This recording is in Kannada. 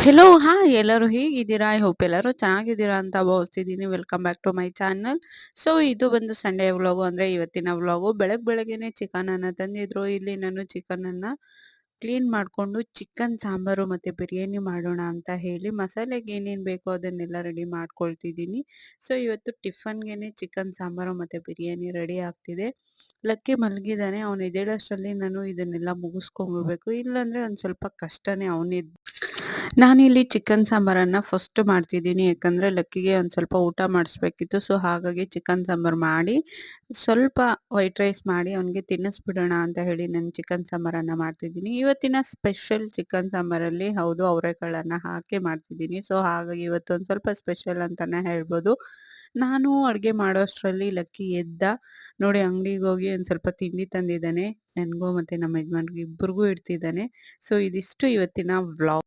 ಹೆಲೋ ಹಾಯ್ ಎಲ್ಲರೂ ಹೇಗಿದ್ದೀರಾ? ಐ ಹೋಪ್ ಎಲ್ಲರೂ ಚೆನ್ನಾಗಿದ್ದೀರಾ ಅಂತ ಭಾವಿಸ್ತಿದ್ದೀನಿ. Welcome back to my channel. So ಇದು ಬಂದು ಸಂಡೇ ವ್ಲಾಗು ಅಂದರೆ ಇವತ್ತಿನ ವ್ಲಾಗು. ಬೆಳಗ್ಗೆನೆ ಚಿಕನನ್ನು ತಂದಿದ್ರು. ಇಲ್ಲಿ ನಾನು ಚಿಕನನ್ನು ಕ್ಲೀನ್ ಮಾಡಿಕೊಂಡು ಚಿಕನ್ ಸಾಂಬಾರು ಮತ್ತು ಬಿರಿಯಾನಿ ಮಾಡೋಣ ಅಂತ ಹೇಳಿ ಮಸಾಲೆಗೆ ಏನೇನು ಬೇಕೋ ಅದನ್ನೆಲ್ಲ ರೆಡಿ ಮಾಡ್ಕೊಳ್ತಿದ್ದೀನಿ. ಸೊ ಇವತ್ತು ಟಿಫನ್ಗೆ ಚಿಕನ್ ಸಾಂಬಾರು ಮತ್ತು ಬಿರಿಯಾನಿ ರೆಡಿ ಆಗ್ತಿದೆ. ಲಕ್ಕಿ ಮಲಗಿದ್ದಾನೆ. ಅವನು ಎದ್ದೇಳೋಷ್ಟರಲ್ಲಿ ನಾನು ಇದನ್ನೆಲ್ಲ ಮುಗಿಸ್ಕೊಂಡ್ಬಿಡ್ಬೇಕು. ಇಲ್ಲಾಂದರೆ ಒಂದು ಸ್ವಲ್ಪ ಕಷ್ಟನೇ ನಾನಿಲ್ಲಿ ಚಿಕನ್ ಸಾಂಬಾರನ್ನು ಫಸ್ಟ್ ಮಾಡ್ತಿದ್ದೀನಿ. ಯಾಕಂದರೆ ಲಕ್ಕಿಗೆ ಒಂದು ಸ್ವಲ್ಪ ಊಟ ಮಾಡಿಸ್ಬೇಕಿತ್ತು. ಸೊ ಹಾಗಾಗಿ ಚಿಕನ್ ಸಾಂಬಾರು ಮಾಡಿ ಸ್ವಲ್ಪ ವೈಟ್ ರೈಸ್ ಮಾಡಿ ಅವನಿಗೆ ತಿನ್ನಿಸ್ಬಿಡೋಣ ಅಂತ ಹೇಳಿ ನಾನು ಚಿಕನ್ ಸಾಂಬಾರನ್ನು ಮಾಡ್ತಿದ್ದೀನಿ. ಇವತ್ತಿನ ಸ್ಪೆಷಲ್ ಚಿಕನ್ ಸಾಂಬಾರಲ್ಲಿ ಹೌದು ಅವರೆಕಾಳನ್ನು ಹಾಕಿ ಮಾಡ್ತಿದ್ದೀನಿ. ಸೊ ಹಾಗಾಗಿ ಇವತ್ತೊಂದು ಸ್ವಲ್ಪ ಸ್ಪೆಷಲ್ ಅಂತಲೇ ಹೇಳ್ಬೋದು. ನಾನು ಅಡುಗೆ ಮಾಡೋಷ್ಟರಲ್ಲಿ ಲಕ್ಕಿ ಎದ್ದ. ನೋಡಿ ಅಂಗಡಿಗೆ ಹೋಗಿ ಒಂದು ಸ್ವಲ್ಪ ತಿಂಡಿ ತಂದಿದ್ದಾನೆ. ನನಗೂ ಮತ್ತು ನಮ್ಮ ಯಜಮಾನ್ರಿಗೂ ಇಬ್ಬರಿಗೂ ಇಡ್ತಿದ್ದಾನೆ. ಸೊ ಇದಿಷ್ಟು ಇವತ್ತಿನ ವ್ಲಾಗ್.